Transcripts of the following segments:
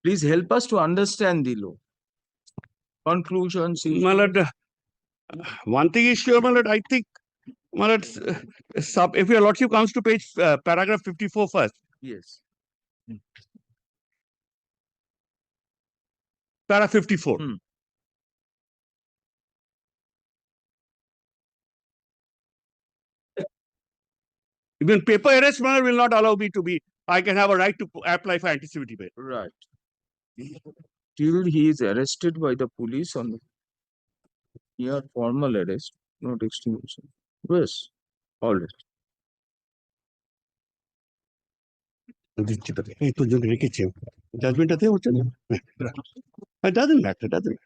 Please help us to understand the law. Conclusions. My lord, one thing is sure, my lord, I think, my lord, if your lordship comes to page paragraph 54 first. Yes. Para 54. Even paper arrest, my lord, will not allow me to be. I can have a right to apply for anticipatory bail. Right. Till he is arrested by the police on the here formal arrest, not extinguishing. Yes. All right. Judgment at the it doesn't matter, doesn't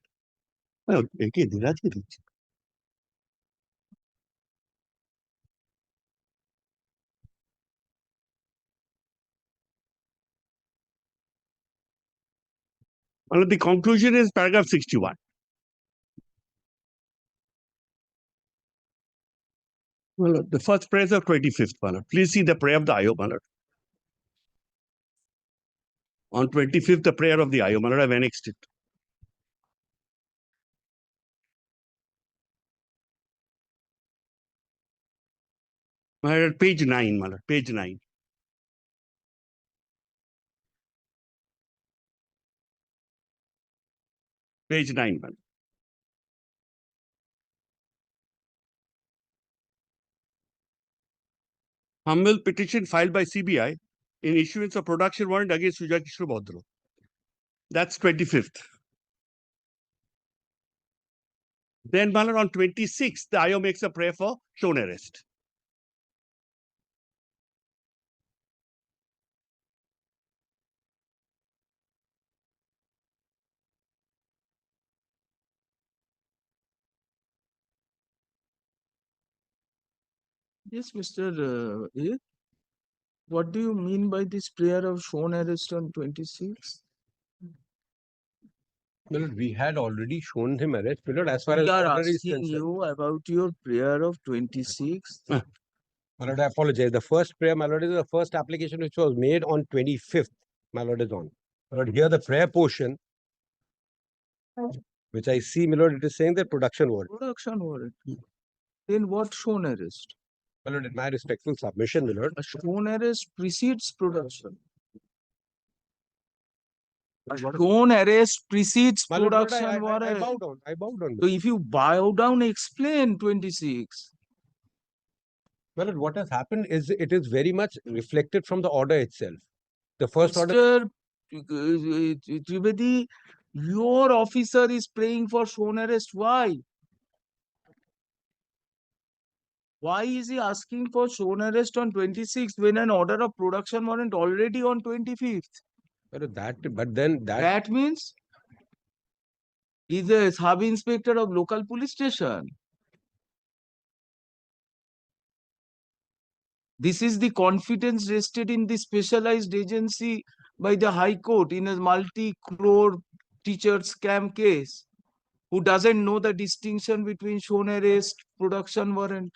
matter. Well, the conclusion is paragraph 61. Well, the first prayer is of 25th, my lord. Please see the prayer of the IO, my lord. On 25th, the prayer of the IO, my lord, I've annexed it. My lord, page 9, my lord, page 9. Page 9, my lord. Humble petition filed by CBI in issuance of production warrant against Jurisdictional Bhodro. That's 25th. Then, my lord, on 26th, the IO makes a prayer for shown arrest. Yes, Mr. A. What do you mean by this prayer of shown arrest on 26th? Well, we had already shown him arrest, Milord, as far as We are order is asking concerned. you about your prayer of 26th. My lord, I apologize. The first prayer, my lord, is the first application which was made on 25th. My lord is on. My lord, here the prayer portion, which I see, my lord, it is saying that production warrant. Production warrant. Then what shown arrest? My lord, in my respectful submission, my lord. A shown arrest precedes production. A shown arrest precedes My lord, production I warrant. bow down. I bow down. So if you bow down, explain 26. My lord, what has happened is it is very much reflected from the order itself. The first order. Mr. Trivedi, your officer is praying for shown arrest. Why? Why is he asking for shown arrest on 26th when an order of production warrant already on 25th? But then That means he's a sub-inspector of local police station. This is the confidence rested in the specialized agency by the High Court in a multi-crore teacher scam case. Who doesn't know the distinction between shown arrest, production warrant?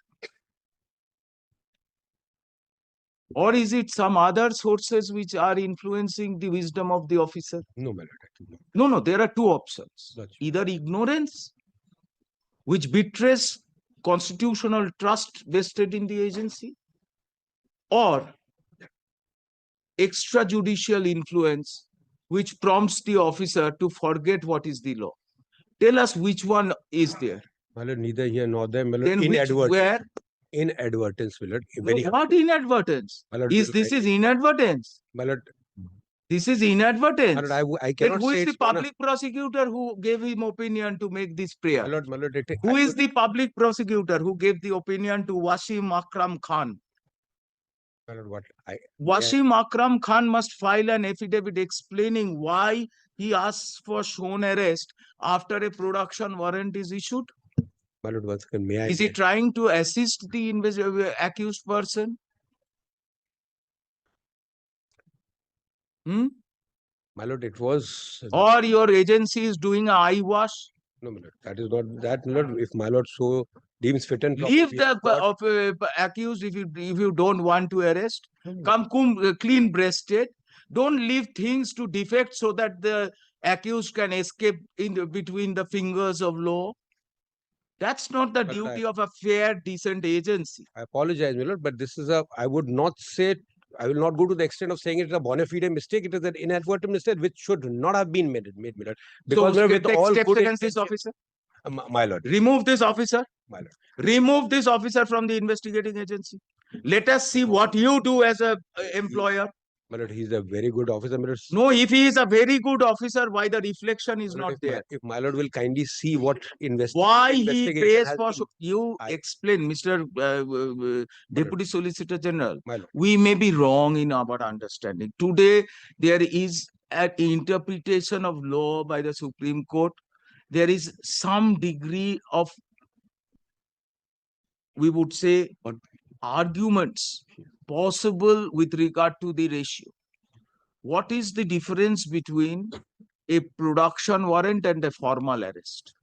Or is it some other sources which are influencing the wisdom of the officer? No, my lord. No, there are two options. That's Either ignorance, which betrays constitutional trust vested in the agency, or extrajudicial influence, which prompts the officer to forget what is the law. Tell us which one is there. My lord, neither here nor there. My lord, Then which, where? Inadvertence, my lord. What inadvertence? My lord, This is inadvertence. My lord, this is inadvertence. My lord, I cannot then who say is the public prosecutor who gave him opinion to make this prayer? My lord, who is the public prosecutor who gave the opinion to Wasim Akram Khan? My lord, Wasim Akram Khan must file an affidavit explaining why he asks for shown arrest after a production warrant is issued. My lord, once again, may I? Is he trying to assist the accused person? My lord, it was. Or your agency is doing an eye wash? No, my lord, that is not that, my lord. If my lord so deems fit and proper. Leave the accused if you don't want to arrest. Come clean breasted. Don't leave things to defect so that the accused can escape between the fingers of law. That's not the But duty of a fair, decent agency. I apologize, my lord, but this is I would not say, I will not go to the extent of saying it is a bona fide mistake. It is an inadvertent mistake which should not have been made, my lord. Because So with take all steps good against this intention- officer. My lord, Remove this officer. my lord. Remove this officer from the investigating agency. Let us see what you do as a employer. My lord, he is a very good officer. My lord, No, if he is a very good officer, why the reflection is my lord, not there? if my lord will kindly see what Why he investigation pays has for been- you I- explain, Mr. Deputy Solicitor General. My lord. We may be wrong in our understanding. Today, there is an interpretation of law by the Supreme Court. There is some degree of, we would say, arguments possible with regard to the ratio. What is the difference between a production warrant and a formal arrest?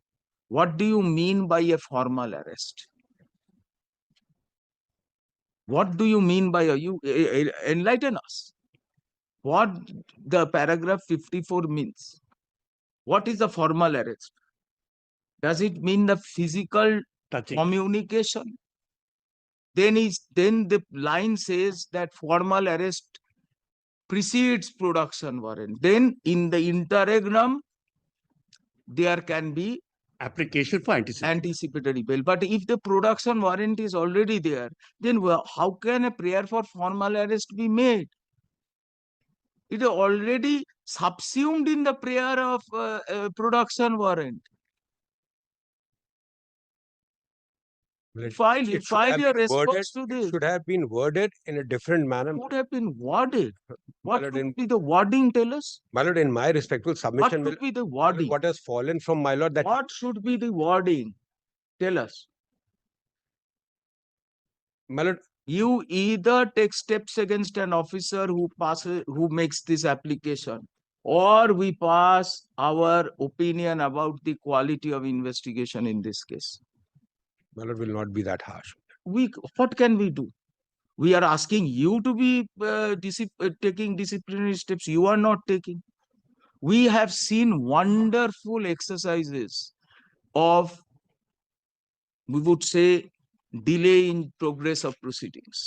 What do you mean by a formal arrest? What do you mean by enlighten us? What the paragraph 54 means? What is a formal arrest? Does it mean the physical Touching. communication? Then the line says that formal arrest precedes production warrant. Then in the interregnum, there can be Application for anticipation. anticipatory bail. But if the production warrant is already there, then how can a prayer for formal arrest be made? It is already subsumed in the prayer of production warrant. File It should have your been worded- response to it this. should have been worded in a different manner. Would have been worded. What lord, would be the wording? Tell us. My lord, in my respectful What submission, would be the my lord, wording? what has fallen from my lord that What should be the wording? Tell us. my lord, You either take steps against an officer who makes this application, or we pass our opinion about the quality of investigation in this case. my lord will not be that harsh. What can we do? We are asking you to be taking disciplinary steps. You are not taking. We have seen wonderful exercises of, we would say, delay in progress of proceedings.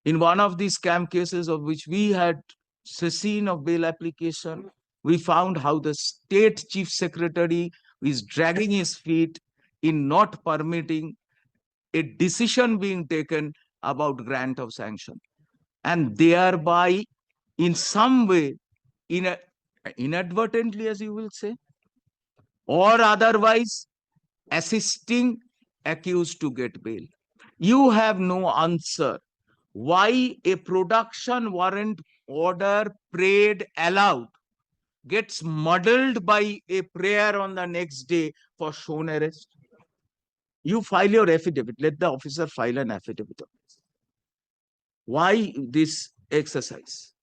In one of these scam cases of which we had seen of bail application, we found how the state chief secretary is dragging his feet in not permitting a decision being taken about grant of sanction, and thereby in some way, inadvertently, as you will say, or otherwise assisting accused to get bail. You have no answer why a production warrant order prayed aloud gets muddled by a prayer on the next day for shown arrest. You file your affidavit. Let the officer file an affidavit. Why this exercise?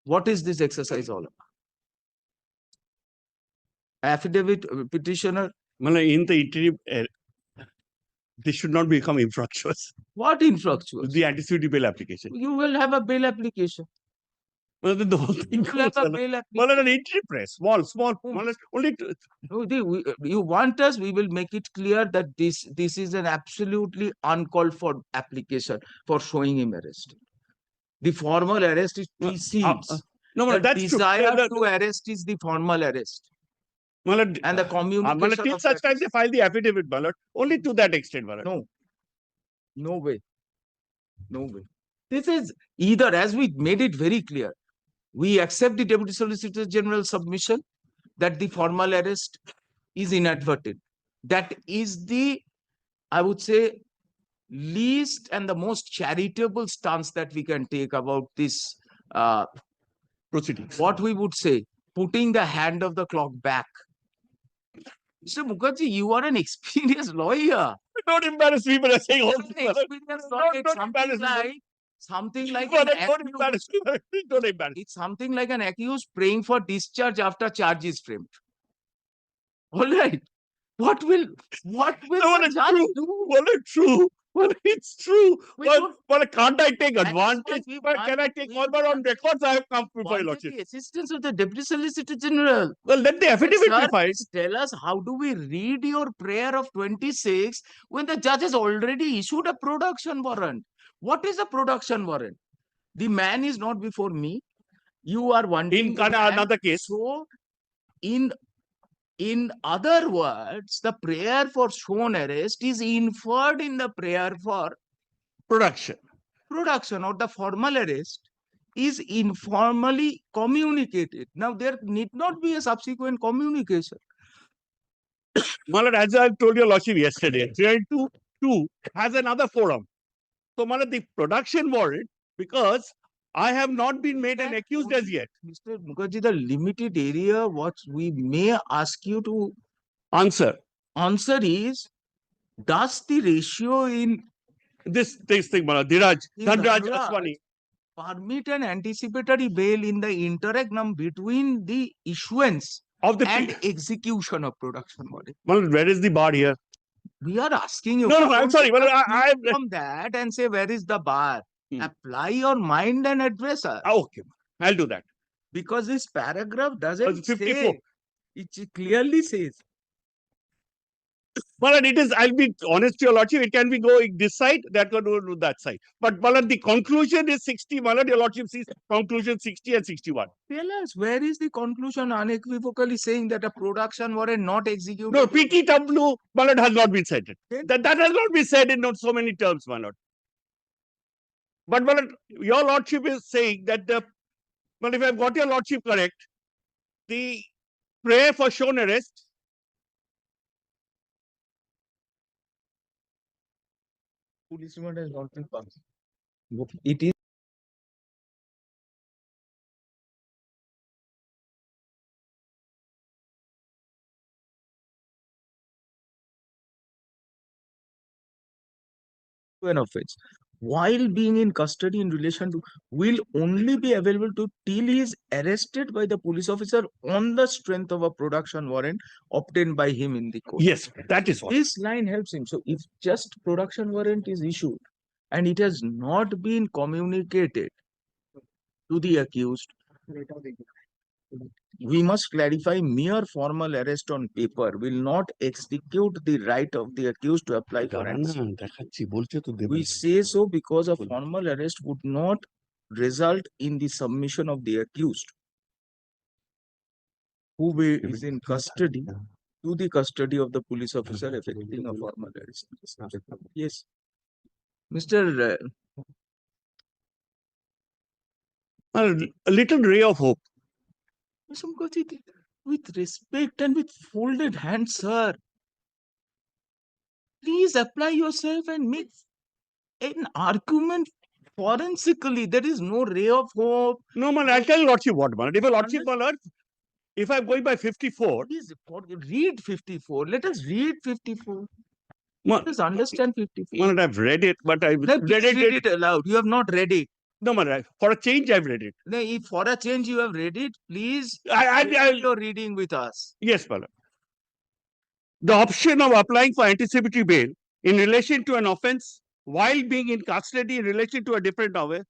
What is this exercise all about? Affidavit, petitioner. In the interim, this should not become infructuous. What infructuous? The anticipated bail application. You will have a bail application. Then the whole thing You will have goes a on. bail Well, application. an interim press, small, only You want us, we will make it clear that this is an absolutely uncalled for application for showing him arrested. The formal arrest is precedes. no, The that's true. desire to arrest is the formal arrest. And the communication till of such that time they file the affidavit, my lord. Only to that extent, my lord. No. No way. No way. This is either, as we made it very clear, we accept the Deputy Solicitor General submission that the formal arrest is inadvertent. That is the, I would say, least and the most charitable stance that we can take about this, Proceedings. what we would say, putting the hand of the clock back. Mr. Mukherjee, you are an experienced lawyer. Don't embarrass me by saying all An this, my lord. experienced lawyer, it's Don't embarrass me. something like My an lord, don't accused. embarrass me. Don't embarrass me. It's something like an accused praying for discharge after charge is framed. All right. What will No, the judge true. do? Well, true. Well, it's true. We Well, don't- well, can't I take That is why advantage? we But want- can I take we all but on want- records? I have come before your wanted lordship. the assistance of the Deputy Solicitor General. Well, let the But affidavit be sir, filed. please tell us, how do we read your prayer of 26 when the judge has already issued a production warrant? What is a production warrant? The man is not before me. You are wanting In the man. another case. So, in other words, the prayer for shown arrest is inferred in the prayer for Production. production, or the formal arrest is informally communicated. Now, there need not be a subsequent communication. Malad, as I told your lordship yesterday, 392 has another forum. So, Malad, the production warrant, because I have not been made an That accused as yet. Mr. Mukherjee, the limited area what we may ask you to Answer. answer is, does the ratio in This thing, Malad, Dhanraj Dhanraj Aswani. permit an anticipatory bail in the interagnum between the issuance Of the and execution of production warrant? Malad, where is the bar here? We are asking you. No, I'm don't sorry. take Well, a I cue from that and say, where is the bar? Hmm. Apply your mind and address us. okay, I'll do that. Because this paragraph doesn't 54. say. It clearly says. Malad, it is, I'll be honest to your lordship, it can be going this side, that can go to that side. But Malad, the conclusion is 60. Malad, your lordship sees conclusion 60 and 61. Tell us, where is the conclusion unequivocally saying that a production warrant not executed? No, PTW, Malad, has not been said. Then- That has not been said in so many terms, Malad. But Malad, your lordship is saying that well, if I've got your lordship correct, the prayer for shown arrest Police remand has not been passed. It is an offense. While being in custody in relation to, will only be available to till he is arrested by the police officer on the strength of a production warrant obtained by him in the court. yes, that is what. This line helps him. So if just production warrant is issued and it has not been communicated to the accused, we must clarify mere formal arrest on paper will not execute the right of the accused to apply for ransom. We say so because a formal arrest would not result in the submission of the accused, who is in custody, to the custody of the police officer effecting a formal arrest. Yes. Mr. A little ray of hope. Mr. Mukherjee, with respect and with folded hands, sir, please apply yourself and make an argument forensically. There is no ray of hope. No, man, I'll tell you lordship what, man. If a lordship, Malad, if I'm going by 54, Please read 54. Let us read 54. man, Let us understand 54. man, I've read it, but I've No, read please read it aloud. You have not read it. No, man, for a change, I've read it. No, if for a change you have read it, please I share your reading with us. yes, Malad. The option of applying for anticipatory bail in relation to an offense while being in custody in relation to a different offense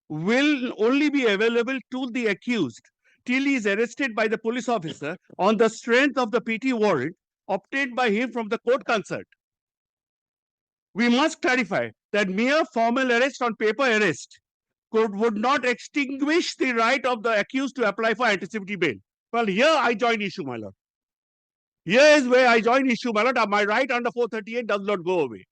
will only be available to the accused till he is arrested by the police officer on the strength of the PT warrant obtained by him from the court concerned. We must clarify that mere formal arrest on paper arrest would not extinguish the right of the accused to apply for anticipatory bail. Well, here I join issue, my lord. Here is where I join issue, my lord. My right under 438 does not go away.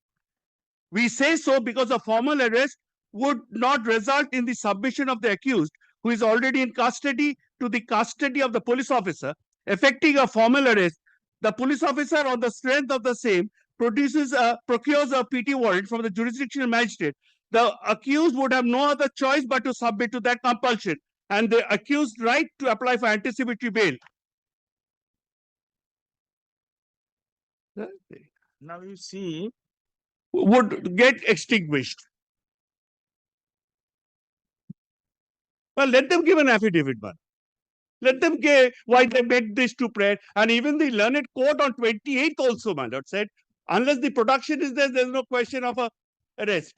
We say so because a formal arrest would not result in the submission of the accused, who is already in custody, to the custody of the police officer, effecting a formal arrest. The police officer, on the strength of the same, procures a PT warrant from the jurisdictional magistrate. The accused would have no other choice but to submit to that compulsion, and the accused right to apply for anticipatory bail. Now you see, Would get extinguished. Well, let them give an affidavit, man. Let them give why they made this to prayer. And even the learned court on 28th also, my lord, said, unless the production is there, there's no question of a arrest.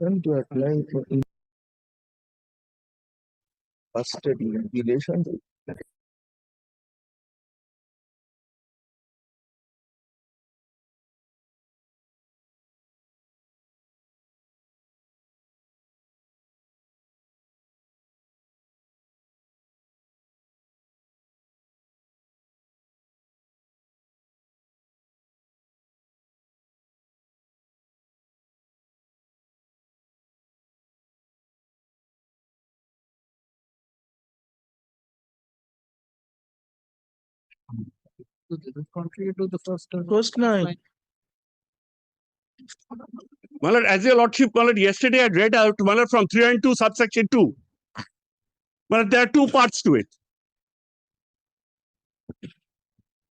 Then to apply for custody in relation to contribute to the first line. My lord, as your lordship, my lord, yesterday I read out, my lord, from 302 subsection 2. My lord, there are two parts to it.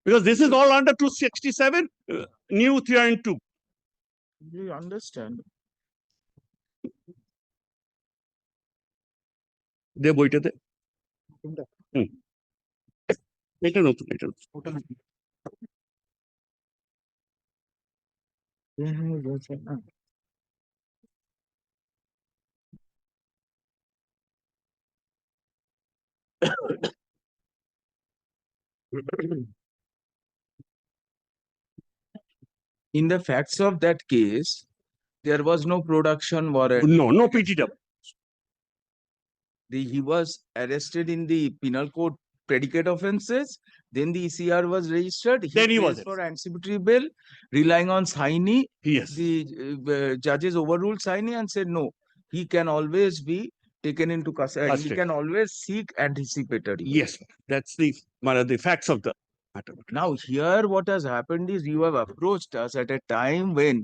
Because this is all under 267, new 302. Do you understand? দে বইটাতে এটা নতুন এটা In the facts of that case, there was no production warrant. no PTW. He was arrested in the penal code predicate offences. Then the ECR was registered. Then he was placed for anticipatory bail, relying on Saini. Yes. The judges overruled Saini and said no. He can always be taken into custody. He can always seek anticipatory bail. Yes, that's the facts of the matter. Now here what has happened is you have approached us at a time when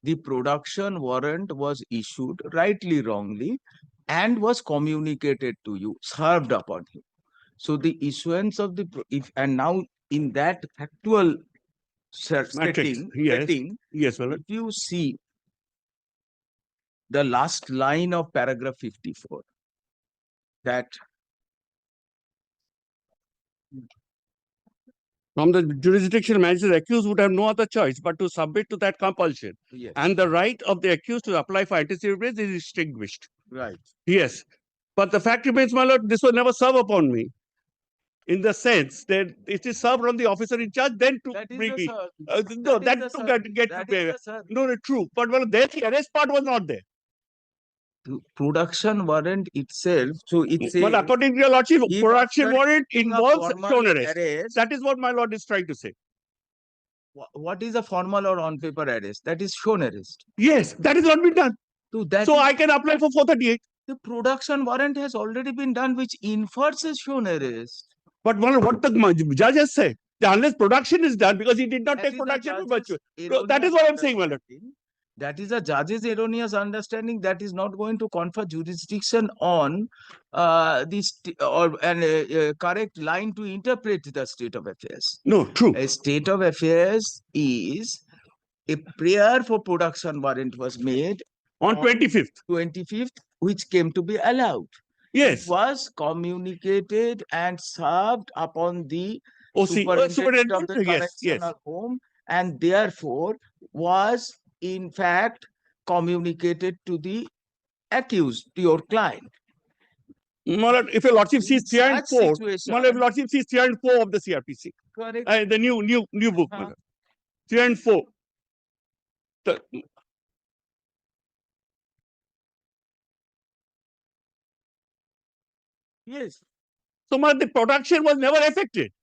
the production warrant was issued, rightly wrongly, and was communicated to you, served upon you. So the issuance of the and now in that factual setting, yes, well, if you see the last line of paragraph 54, that from the jurisdictional magistrate, the accused would have no other choice but to submit to that compulsion. yes, And the right of the accused to apply for anticipated bail is extinguished. right. Yes. But the fact remains, my lord, this was never served upon me. In the sense that it is served on the officer in charge, then to bring me. No, that to get no, true. But well, there the arrest part was not there. Production warrant itself, so it says. But according to your lordship, production warrant involves shown arrest. Arrest. That is what my lord is trying to say. What is a formal or on paper arrest? That is shown arrest. Yes, that has not been done. So I can apply for 438. The production warrant has already been done, which infers a shown arrest. But what the judge has said, unless production is done, because he did not take production for virtue. So that is what I'm saying, my lord. That is a judge's erroneous understanding that is not going to confer jurisdiction on this or an correct line to interpret the state of affairs. No, true. A state of affairs is a prayer for production warrant was made on 25th. 25th, which came to be allowed. Yes. It was communicated and served upon the superintendent of the correctional home, and therefore was in fact communicated to the accused, to your client. If your lordship sees 3 and 4, if lordship sees 3 and 4 of the CRPC, correct. The new book, 3 and 4. Yes. So the production was never affected.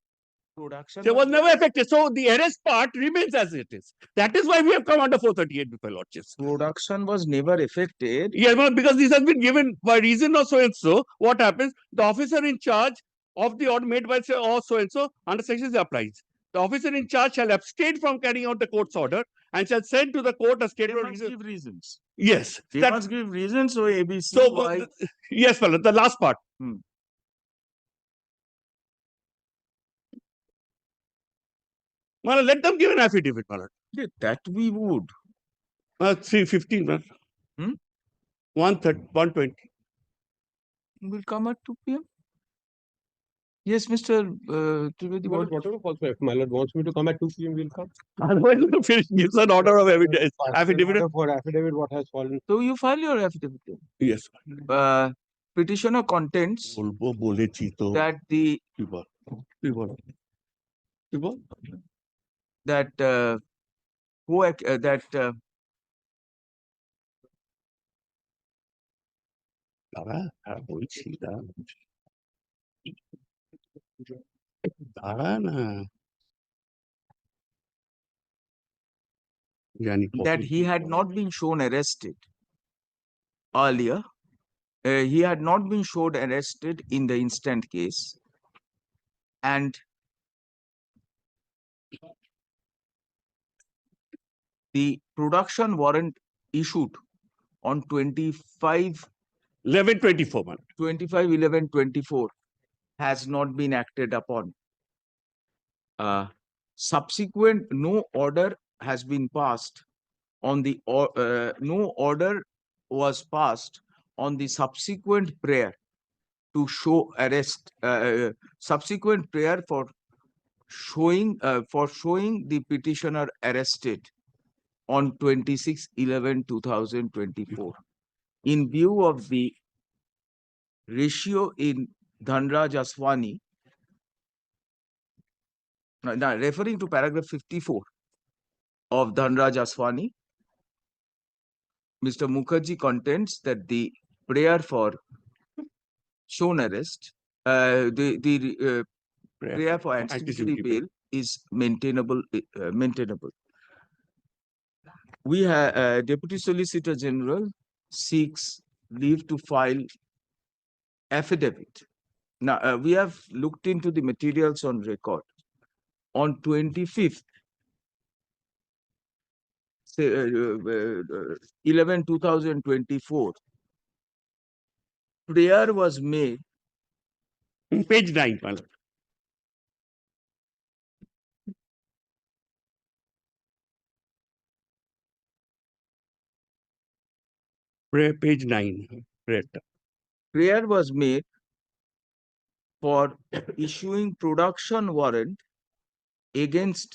Production was never affected. So the arrest part remains as it is. That is why we have come under 438 with my lordships. Production was never affected. Yes, well, because this has been given by reason of so and so. What happens? The officer in charge of the order made by so and so under section applies. The officer in charge shall abstain from carrying out the court's order and shall send to the court a statement of give reasons. Yes. They must give reasons. So ABC. So yes, fellow, the last part. Well, let them give an affidavit, Malad. Yeah, that we would. 3:15, man. 1:20. Will come at 2 p.m. Yes, Mr. Trivedi, My what? lord, whatever false if my lord wants me to come at 2 p.m., we'll come. Otherwise, we'll finish. Gives an order of evidence. Affidavit. Order for affidavit, what has fallen. So you file your affidavit. Yes. Petitioner contends বলবো বলেছি তো that the কি বল কি বল কি বল that that দাঁড়া আর বলছি দাঁড়া না জানি that he had not been shown arrested earlier. He had not been shown arrested in the instant case, and the production warrant issued on 11/24 man 25/11/24 has not been acted upon. Subsequent, no order has been passed on the no order was passed on the subsequent prayer to show arrest. Subsequent prayer for showing the petitioner arrested on 26/11/2024. In view of the ratio in Dhanraj Aswani, referring to paragraph 54 of Dhanraj Aswani, Mr. Mukherjee contends that the prayer for shown arrest, the prayer for anticipatory bail is maintainable. We have Deputy Solicitor General seeks leave to file affidavit. Now we have looked into the materials on record. On 25th 11/2024, prayer was made. page 9 man page 9 Prayer was made for issuing production warrant against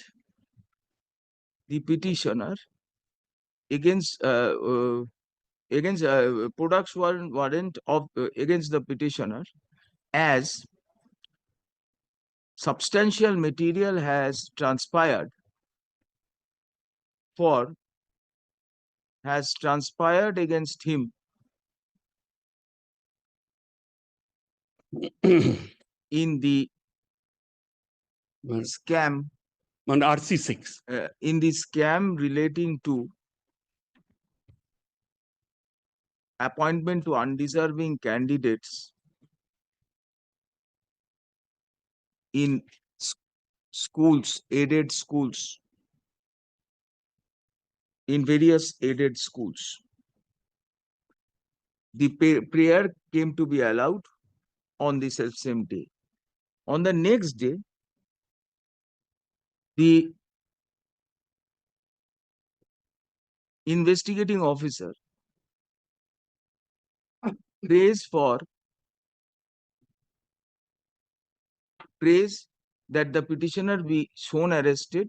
the petitioner, against production warrant of against the petitioner, as substantial material has transpired against him in the scam on RC6 in the scam relating to appointment to undeserving candidates in schools, aided schools, in various aided schools. The prayer came to be allowed on the same day. On the next day, the investigating officer prays that the petitioner be shown arrested,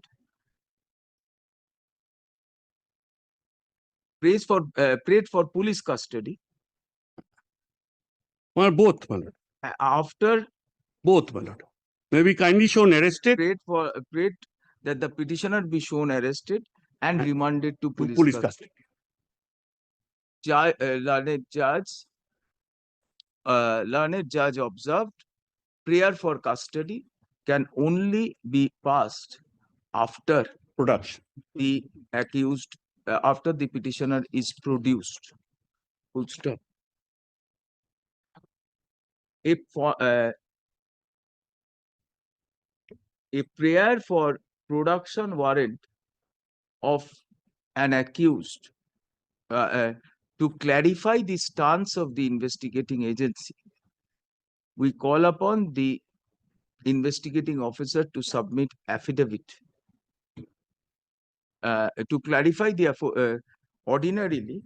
prayed for police custody. or both man After both man maybe kindly shown arrested prayed that the petitioner be shown arrested and remanded to to police custody. Learned judge observed prayer for custody can only be passed after Production. the accused, after the petitioner is produced. Full stop. If a prayer for production warrant of an accused to clarify the stance of the investigating agency, we call upon the investigating officer to submit affidavit to clarify the ordinarily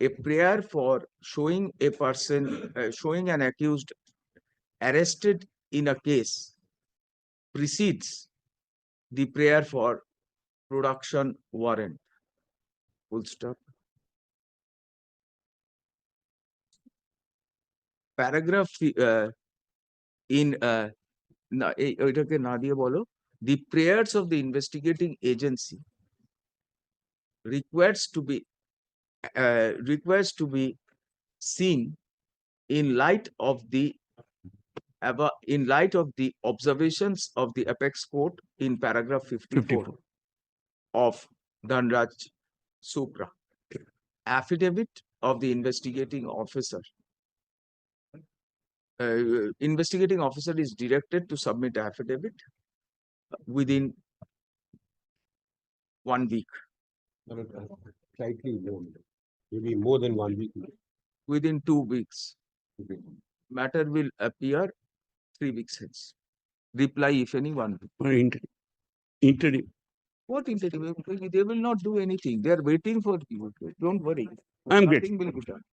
a prayer for showing a person showing an accused arrested in a case precedes the prayer for production warrant. Full stop. Paragraph in ওইটাকে না দিয়ে বলো, the prayers of the investigating agency requires to be seen in light of the observations of the apex court in paragraph 54 of Dhanraj Supra. Affidavit of the investigating officer. Investigating officer is directed to submit affidavit within 1 week. Slightly more, maybe more than 1 week. Within 2 weeks. Matter will appear 3 weeks hence. Reply if any 1 week. Or interim. What interim? They will not do anything. They are waiting for you. Don't worry. I'm Nothing will be done.